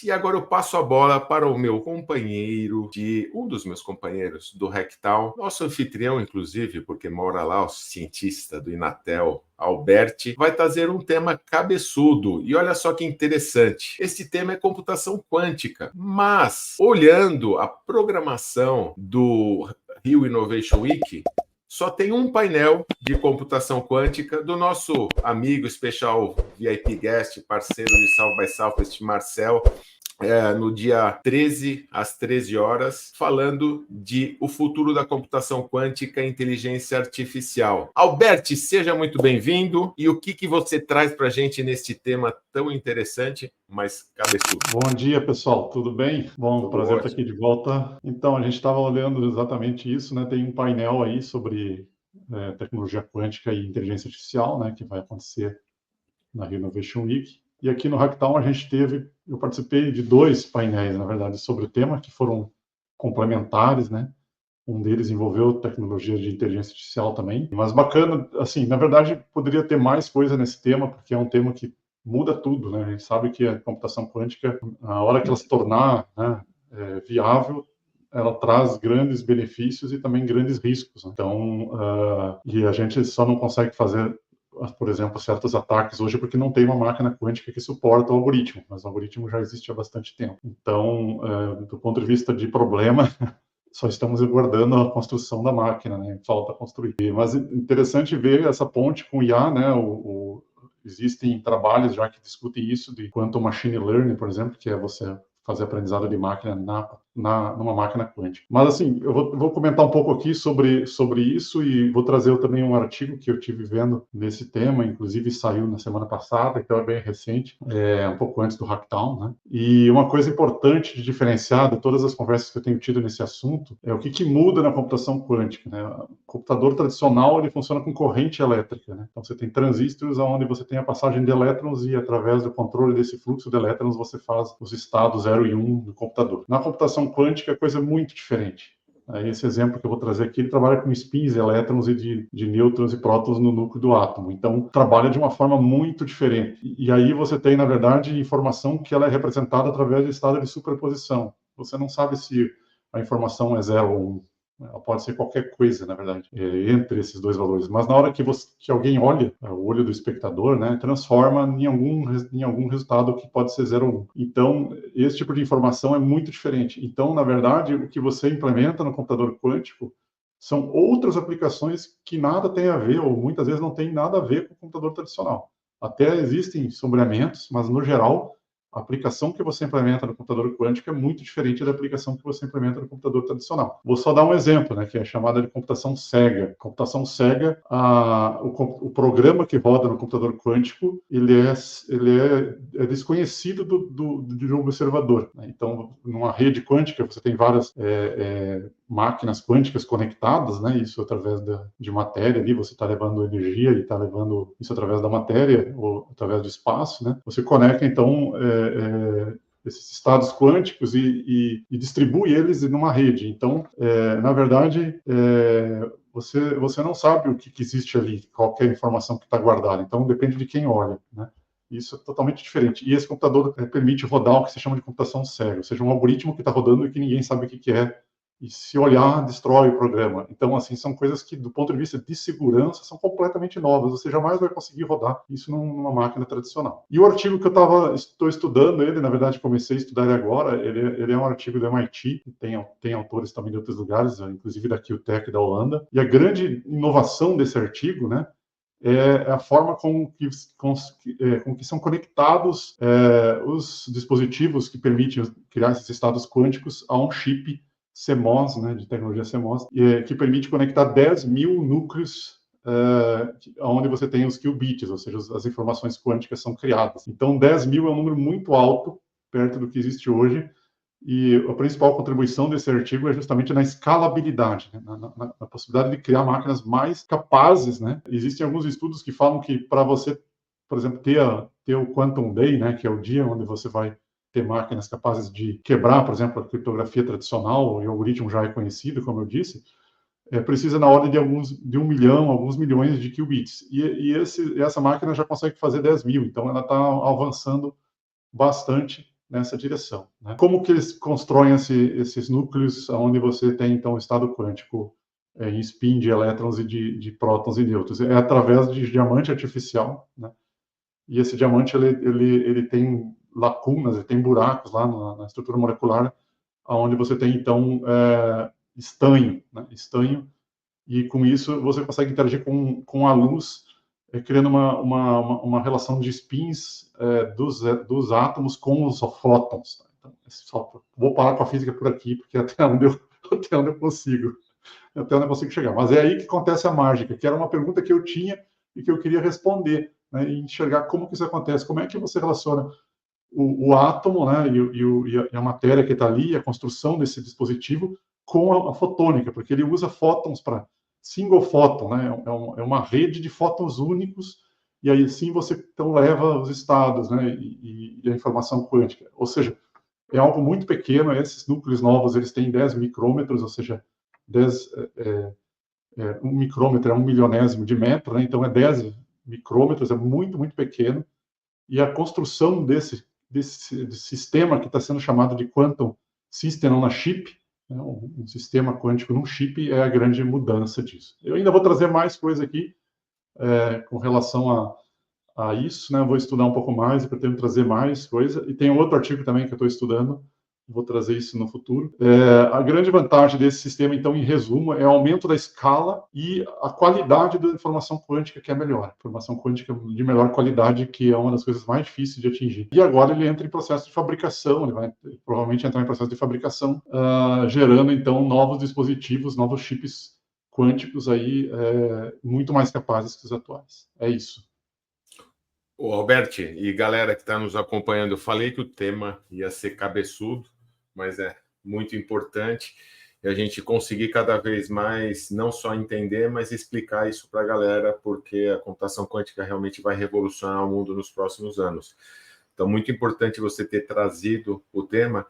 E agora eu passo a bola para o meu companheiro, um dos meus companheiros do Rectal, nosso anfitrião, inclusive, porque mora lá, o cientista do Inatel, Alberti, vai trazer um tema cabeçudo. E olha só que interessante. Esse tema é computação quântica. Mas, olhando a programação do Rio Innovation Week, só tem um painel de computação quântica do nosso amigo especial VIP Guest, parceiro de South by Southwest, Marcel, no dia 13, às 13 horas, falando de o futuro da computação quântica e inteligência artificial. Alberti, seja muito bem-vindo. E o que você traz para a gente neste tema tão interessante, mas cabeçudo? Bom dia, pessoal. Tudo bem? Bom, Tudo prazer ótimo. estar aqui de volta. Então, a gente estava olhando exatamente isso, né? Tem um painel aí sobre tecnologia quântica e inteligência artificial, né? Que vai acontecer na Rio Innovation Week. E aqui no Hacktown eu participei de 2 painéis, na verdade, sobre o tema, que foram complementares, né? Um deles envolveu tecnologia de inteligência artificial também. Mas bacana, assim, na verdade, poderia ter mais coisa nesse tema, porque é um tema que muda tudo, né? A gente sabe que a computação quântica, na hora que ela se tornar, né, viável, ela traz grandes benefícios e também grandes riscos. Então, e a gente só não consegue fazer, por exemplo, certos ataques hoje porque não tem uma máquina quântica que suporta o algoritmo, mas o algoritmo já existe há bastante tempo. Então, do ponto de vista de problema, só estamos aguardando a construção da máquina, né? Falta construir. Mas interessante ver essa ponte com o IA, né? Existem trabalhos já que discutem isso de quantum machine learning, por exemplo, que é você fazer aprendizado de máquina numa máquina quântica. Mas, assim, eu vou comentar um pouco aqui sobre isso e vou trazer também um artigo que eu tive vendo nesse tema, inclusive saiu na semana passada, então é bem recente, um pouco antes do Hacktown, né? E uma coisa importante de diferenciar de todas as conversas que eu tenho tido nesse assunto é o que muda na computação quântica, né? O computador tradicional, ele funciona com corrente elétrica, né? Então, você tem transistores onde você tem a passagem de elétrons e, através do controle desse fluxo de elétrons, você faz os estados 0 e 1 do computador. Na computação quântica, é coisa muito diferente. Esse exemplo que eu vou trazer aqui, ele trabalha com spins, elétrons e de nêutrons e prótons no núcleo do átomo. Então, trabalha de uma forma muito diferente. E aí você tem, na verdade, informação que ela é representada através de estado de superposição. Você não sabe se a informação é 0 ou 1. Ela pode ser qualquer coisa, na verdade, entre esses dois valores. Mas na hora que alguém olha, o olho do espectador, né, transforma em algum resultado que pode ser 0 ou 1. Então, esse tipo de informação é muito diferente. Então, na verdade, o que você implementa no computador quântico são outras aplicações que nada tem a ver, ou muitas vezes não tem nada a ver com o computador tradicional. Até existem sombreamentos, mas, no geral, a aplicação que você implementa no computador quântico é muito diferente da aplicação que você implementa no computador tradicional. Vou só dar um exemplo, né, que é chamada de computação cega. Computação cega, o programa que roda no computador quântico, ele é desconhecido do observador, né? Então, numa rede quântica, você tem várias máquinas quânticas conectadas, né? Isso através de matéria ali, você está levando energia e está levando isso através da matéria ou através do espaço, né? Você conecta, então, esses estados quânticos e distribui eles numa rede. Então, na verdade, você não sabe o que existe ali, qual é a informação que está guardada. Então, depende de quem olha, né? Isso é totalmente diferente. E esse computador permite rodar o que se chama de computação cega, ou seja, um algoritmo que está rodando e que ninguém sabe o que é. E se olhar, destrói o programa. Então, assim, são coisas que, do ponto de vista de segurança, são completamente novas. Você jamais vai conseguir rodar isso numa máquina tradicional. E o artigo que eu estou estudando ele, na verdade, comecei a estudar ele agora, ele é um artigo do MIT, tem autores também de outros lugares, inclusive da QTech da Holanda. E a grande inovação desse artigo, né, é a forma com que são conectados os dispositivos que permitem criar esses estados quânticos a um chip CMOS, né, de tecnologia CMOS, que permite conectar 10 mil núcleos onde você tem os qubits, ou seja, as informações quânticas são criadas. Então, 10 mil é um número muito alto, perto do que existe hoje, e a principal contribuição desse artigo é justamente na escalabilidade, né? na possibilidade de criar máquinas mais capazes, né? Existem alguns estudos que falam que para você, por exemplo, ter o Quantum Day, né, que é o dia onde você vai ter máquinas capazes de quebrar, por exemplo, a criptografia tradicional, e o algoritmo já é conhecido, como eu disse, precisa na ordem de 1 milhão, alguns milhões de qubits. E essa máquina já consegue fazer 10 mil, então ela está avançando bastante nessa direção, né? Como que eles constroem esses núcleos onde você tem, então, o estado quântico em spin de elétrons e de prótons e nêutrons? É através de diamante artificial, né? E esse diamante, ele tem lacunas, ele tem buracos lá na estrutura molecular, onde você tem, então, estanho, né? Estanho, e com isso você consegue interagir com a luz, criando uma relação de spins dos átomos com os fótons. Tá? Então, vou parar com a física por aqui, porque até onde eu consigo chegar. Mas é aí que acontece a mágica, que era uma pergunta que eu tinha e que eu queria responder, né, e enxergar como que isso acontece, como é que você relaciona o átomo, né, e a matéria que está ali, a construção desse dispositivo, com a fotônica, porque ele usa fótons para single photon, né, é uma rede de fótons únicos, e aí sim você então leva os estados, né, e a informação quântica. Ou seja, é algo muito pequeno, esses núcleos novos eles têm 10 micrômetros, ou seja, 1 micrômetro é 1 milionésimo de metro, né, então é 10 micrômetros, é muito, muito pequeno, e a construção desse sistema que está sendo chamado de Quantum System on a Chip, né, um sistema quântico num chip, é a grande mudança disso. Eu ainda vou trazer mais coisa aqui com relação a isso, né? Vou estudar um pouco mais e pretendo trazer mais coisa. E tem outro artigo também que eu estou estudando, vou trazer isso no futuro. A grande vantagem desse sistema, então, em resumo, é o aumento da escala e a qualidade da informação quântica, que é melhor. Informação quântica de melhor qualidade, que é uma das coisas mais difíceis de atingir. E agora ele entra em processo de fabricação, ele vai provavelmente entrar em processo de fabricação, gerando, então, novos dispositivos, novos chips quânticos aí, muito mais capazes que os atuais. É isso. Ô, Alberti e galera que está nos acompanhando, eu falei que o tema ia ser cabeçudo, mas é muito importante e a gente conseguir cada vez mais não só entender, mas explicar isso para a galera, porque a computação quântica realmente vai revolucionar o mundo nos próximos anos. Então, muito importante você ter trazido o tema